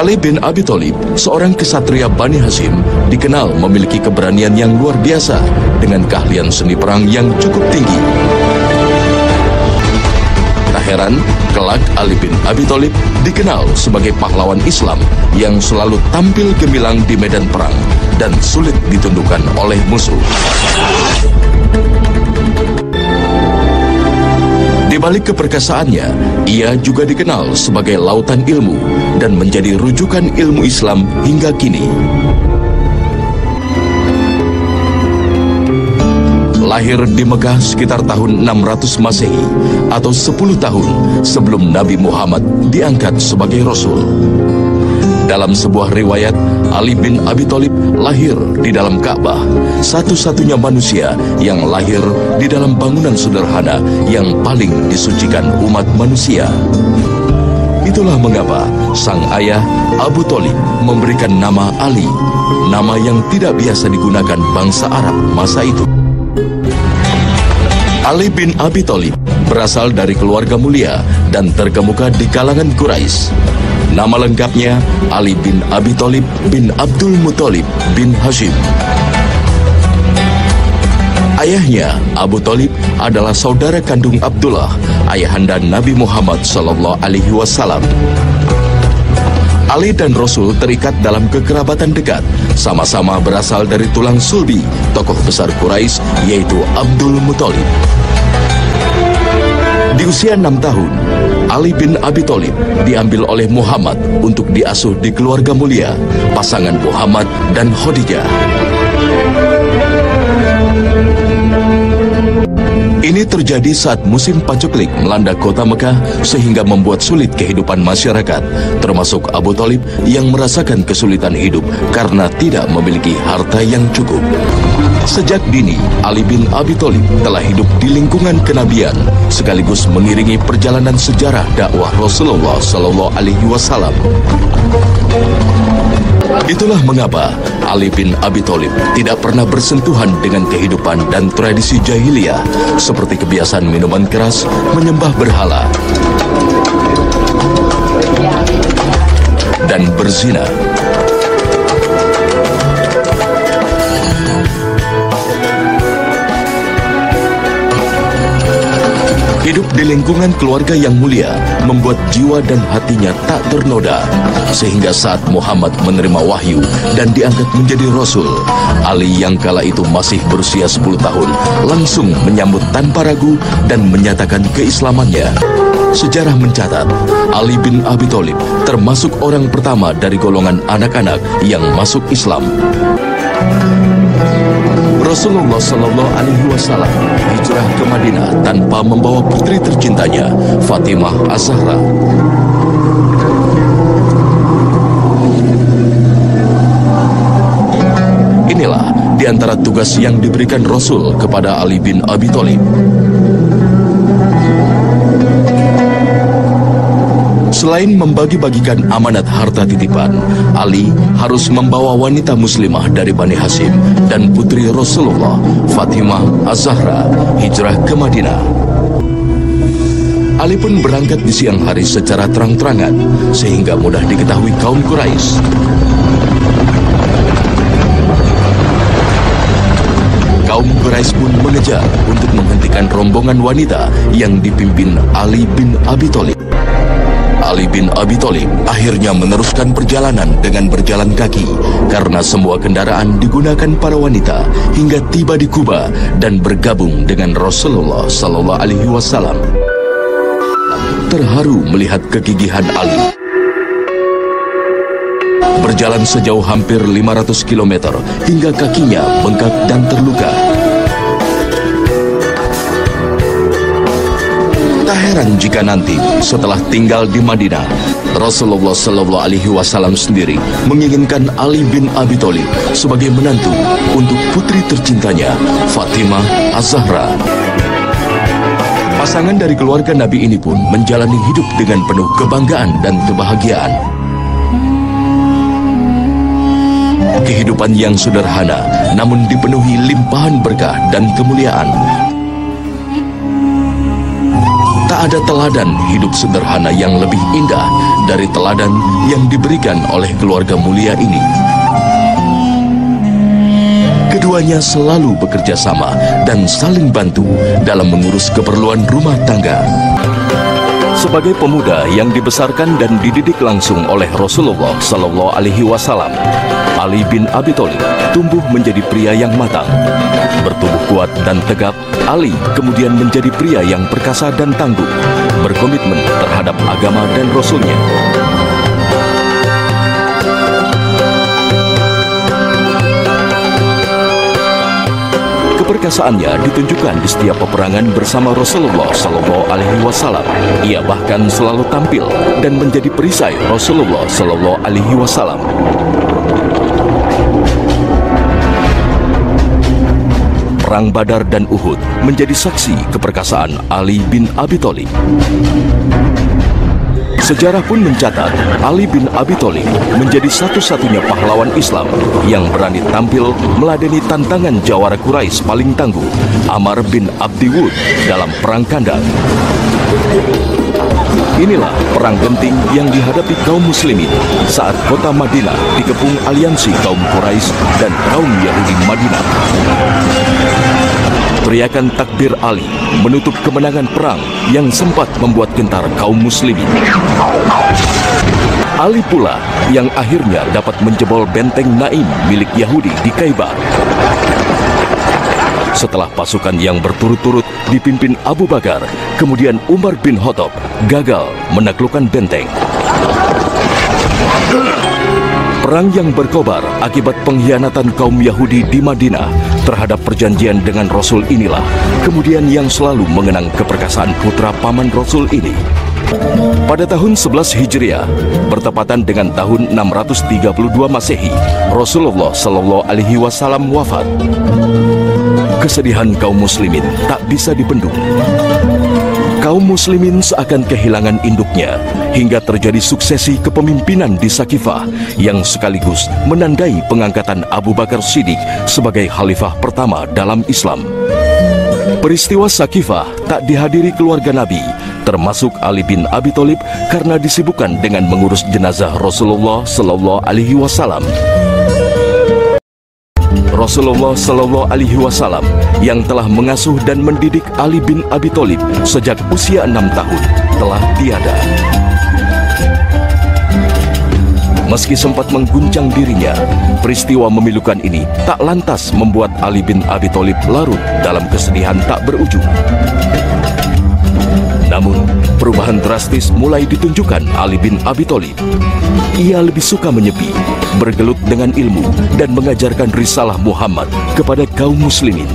Ali bin Abi Thalib, seorang kesatria Bani Hashim, dikenal memiliki keberanian yang luar biasa dengan keahlian seni perang yang cukup tinggi. Tak heran, kelak Ali bin Abi Thalib dikenal sebagai pahlawan Islam yang selalu tampil gemilang di medan perang dan sulit ditundukkan oleh musuh. Di balik keperkasaannya, ia juga dikenal sebagai lautan ilmu dan menjadi rujukan ilmu Islam hingga kini. Lahir di Mekah sekitar tahun 600 Masehi atau 10 tahun sebelum Nabi Muhammad diangkat sebagai Rasul. Dalam sebuah riwayat, Ali bin Abi Thalib lahir di dalam Ka'bah, satu-satunya manusia yang lahir di dalam bangunan sederhana yang paling disucikan umat manusia. Itulah mengapa sang ayah Abu Thalib memberikan nama Ali, nama yang tidak biasa digunakan bangsa Arab masa itu. Ali bin Abi Thalib berasal dari keluarga mulia dan terkemuka di kalangan Quraisy. Nama lengkapnya Ali bin Abi Thalib bin Abdul Muthalib bin Hashim. Ayahnya, Abu Thalib, adalah saudara kandung Abdullah, ayahanda Nabi Muhammad SAW. Ali dan Rasul terikat dalam kekerabatan dekat, sama-sama berasal dari tulang sulbi tokoh besar Quraisy, yaitu Abdul Muthalib. Di usia 6 tahun, Ali bin Abi Thalib diambil oleh Muhammad untuk diasuh di keluarga mulia, pasangan Muhammad dan Khadijah. Ini terjadi saat musim paceklik melanda kota Mekah sehingga membuat sulit kehidupan masyarakat, termasuk Abu Thalib yang merasakan kesulitan hidup karena tidak memiliki harta yang cukup. Sejak dini, Ali bin Abi Thalib telah hidup di lingkungan kenabian, sekaligus mengiringi perjalanan sejarah dakwah Rasulullah SAW. Itulah mengapa Ali bin Abi Thalib tidak pernah bersentuhan dengan kehidupan dan tradisi jahiliyah, seperti kebiasaan minuman keras, menyembah berhala, dan berzina. Hidup di lingkungan keluarga yang mulia membuat jiwa dan hatinya tak ternoda, sehingga saat Muhammad menerima wahyu dan diangkat menjadi Rasul, Ali yang kala itu masih berusia 10 tahun langsung menyambut tanpa ragu dan menyatakan keislamannya. Sejarah mencatat, Ali bin Abi Thalib termasuk orang pertama dari golongan anak-anak yang masuk Islam. Rasulullah SAW hijrah ke Madinah tanpa membawa putri tercintanya, Fatimah Az-Zahra. Inilah di antara tugas yang diberikan Rasul kepada Ali bin Abi Thalib. Selain membagi-bagikan amanat harta titipan, Ali harus membawa wanita muslimah dari Bani Hashim dan putri Rasulullah, Fatimah Az-Zahra, hijrah ke Madinah. Ali pun berangkat di siang hari secara terang-terangan, sehingga mudah diketahui kaum Quraisy. Kaum Quraisy pun mengejar untuk menghentikan rombongan wanita yang dipimpin Ali bin Abi Thalib. Ali bin Abi Thalib akhirnya meneruskan perjalanan dengan berjalan kaki karena semua kendaraan digunakan para wanita hingga tiba di Kuba dan bergabung dengan Rasulullah SAW. Terharu melihat kegigihan Ali. Berjalan sejauh hampir 500 km hingga kakinya bengkak dan terluka. Tak heran jika nanti setelah tinggal di Madinah, Rasulullah SAW sendiri menginginkan Ali bin Abi Thalib sebagai menantu untuk putri tercintanya, Fatimah Az-Zahra. Pasangan dari keluarga Nabi ini pun menjalani hidup dengan penuh kebanggaan dan kebahagiaan. Kehidupan yang sederhana namun dipenuhi limpahan berkah dan kemuliaan. Tak ada teladan hidup sederhana yang lebih indah dari teladan yang diberikan oleh keluarga mulia ini. Keduanya selalu bekerja sama dan saling bantu dalam mengurus keperluan rumah tangga. Sebagai pemuda yang dibesarkan dan dididik langsung oleh Rasulullah Sallallahu Alaihi Wasallam, Ali bin Abi Thalib tumbuh menjadi pria yang matang. Bertubuh kuat dan tegap, Ali kemudian menjadi pria yang perkasa dan tangguh, berkomitmen terhadap agama dan Rasulnya. Keperkasaannya ditunjukkan di setiap peperangan bersama Rasulullah Sallallahu Alaihi Wasallam. Ia bahkan selalu tampil dan menjadi perisai Rasulullah Sallallahu Alaihi Wasallam. Perang Badar dan Uhud menjadi saksi keperkasaan Ali bin Abi Thalib. Sejarah pun mencatat Ali bin Abi Thalib menjadi satu-satunya pahlawan Islam yang berani tampil meladeni tantangan jawara Quraisy paling tangguh, Amr bin Abdi Wud, dalam Perang Khandaq. Inilah perang genting yang dihadapi kaum muslimin saat kota Madinah dikepung aliansi kaum Quraisy dan kaum Yahudi Madinah. Teriakan takbir Ali menutup kemenangan perang yang sempat membuat gentar kaum muslimin. Ali pula yang akhirnya dapat menjebol benteng Naim milik Yahudi di Khaybar. Setelah pasukan yang berturut-turut dipimpin Abu Bakar, kemudian Umar bin Khattab gagal menaklukkan benteng. Perang yang berkobar akibat pengkhianatan kaum Yahudi di Madinah terhadap perjanjian dengan Rasul inilah kemudian yang selalu mengenang keperkasaan putra paman Rasul ini. Pada tahun 11 Hijriah, bertepatan dengan tahun 632 Masehi, Rasulullah Sallallahu Alaihi Wasallam wafat. Kesedihan kaum muslimin tak bisa dibendung. Kaum muslimin seakan kehilangan induknya hingga terjadi suksesi kepemimpinan di Sakifah yang sekaligus menandai pengangkatan Abu Bakar Siddiq sebagai khalifah pertama dalam Islam. Peristiwa Sakifah tak dihadiri keluarga Nabi, termasuk Ali bin Abi Thalib karena disibukkan dengan mengurus jenazah Rasulullah Sallallahu Alaihi Wasallam. Rasulullah Sallallahu Alaihi Wasallam yang telah mengasuh dan mendidik Ali bin Abi Thalib sejak usia 6 tahun telah tiada. Meski sempat mengguncang dirinya, peristiwa memilukan ini tak lantas membuat Ali bin Abi Thalib larut dalam kesedihan tak berujung. Namun, perubahan drastis mulai ditunjukkan Ali bin Abi Thalib. Ia lebih suka menyepi, bergelut dengan ilmu, dan mengajarkan risalah Muhammad kepada kaum muslimin.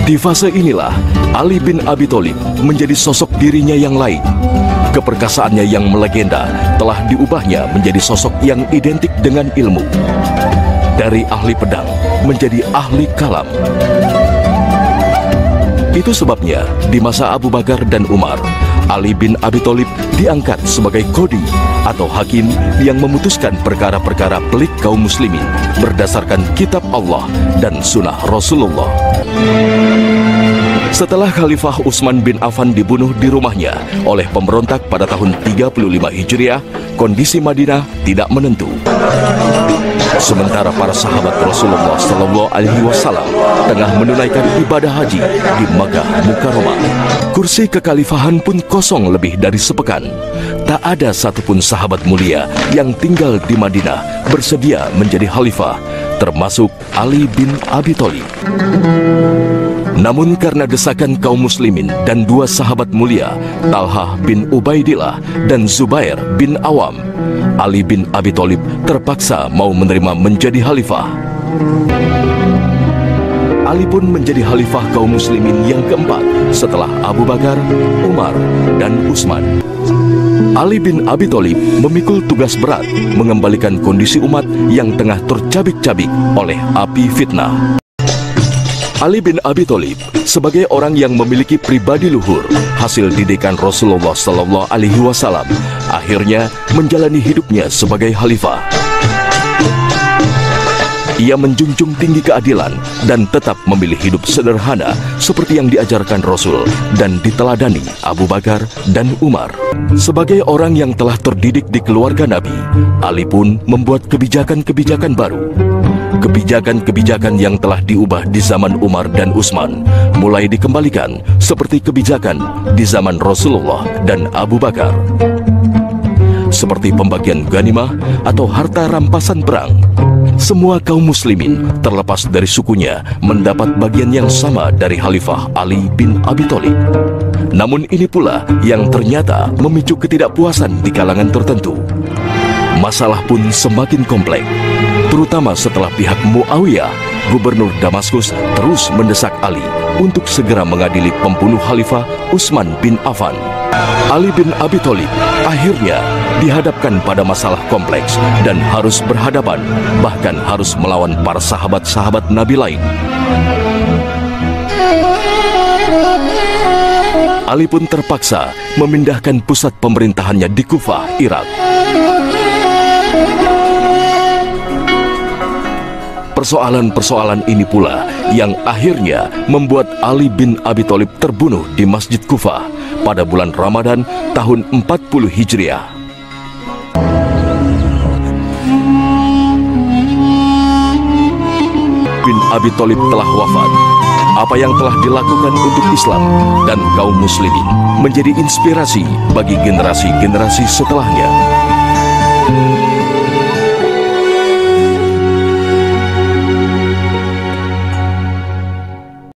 Di fase inilah, Ali bin Abi Thalib menjadi sosok dirinya yang lain. Keperkasaannya yang melegenda telah diubahnya menjadi sosok yang identik dengan ilmu. Dari ahli pedang menjadi ahli kalam. Itu sebabnya di masa Abu Bakar dan Umar, Ali bin Abi Thalib diangkat sebagai qadhi atau hakim yang memutuskan perkara-perkara pelik kaum muslimin berdasarkan kitab Allah dan sunnah Rasulullah. Setelah Khalifah Utsman bin Affan dibunuh di rumahnya oleh pemberontak pada tahun 35 Hijriah, kondisi Madinah tidak menentu. Sementara para sahabat Rasulullah Sallallahu Alaihi Wasallam tengah menunaikan ibadah haji di Makkah Mukarramah, kursi kekhalifahan pun kosong lebih dari sepekan. Tak ada satupun sahabat mulia yang tinggal di Madinah bersedia menjadi khalifah, termasuk Ali bin Abi Thalib. Namun karena desakan kaum muslimin dan dua sahabat mulia, Talhah bin Ubaidillah dan Zubair bin Awam, Ali bin Abi Thalib terpaksa mau menerima menjadi khalifah. Ali pun menjadi khalifah kaum muslimin yang keempat setelah Abu Bakar, Umar, dan Utsman. Ali bin Abi Thalib memikul tugas berat mengembalikan kondisi umat yang tengah tercabik-cabik oleh api fitnah. Ali bin Abi Thalib sebagai orang yang memiliki pribadi luhur, hasil didikan Rasulullah Sallallahu Alaihi Wasallam, akhirnya menjalani hidupnya sebagai khalifah. Ia menjunjung tinggi keadilan dan tetap memilih hidup sederhana seperti yang diajarkan Rasul dan diteladani Abu Bakar dan Umar. Sebagai orang yang telah terdidik di keluarga Nabi, Ali pun membuat kebijakan-kebijakan baru. Kebijakan-kebijakan yang telah diubah di zaman Umar dan Utsman mulai dikembalikan seperti kebijakan di zaman Rasulullah dan Abu Bakar. Seperti pembagian ghanimah atau harta rampasan perang. Semua kaum muslimin terlepas dari sukunya mendapat bagian yang sama dari Khalifah Ali bin Abi Thalib. Namun ini pula yang ternyata memicu ketidakpuasan di kalangan tertentu. Masalah pun semakin kompleks, terutama setelah pihak Muawiyah, gubernur Damaskus, terus mendesak Ali untuk segera mengadili pembunuh Khalifah Utsman bin Affan. Ali bin Abi Thalib akhirnya dihadapkan pada masalah kompleks dan harus berhadapan, bahkan harus melawan para sahabat-sahabat Nabi lain. Ali pun terpaksa memindahkan pusat pemerintahannya di Kufah, Irak. Persoalan-persoalan ini pula yang akhirnya membuat Ali bin Abi Thalib terbunuh di Masjid Kufah pada bulan Ramadan tahun 40 Hijriah. Bin Abi Thalib telah wafat. Apa yang telah dilakukan untuk Islam dan kaum muslimin menjadi inspirasi bagi generasi-generasi setelahnya.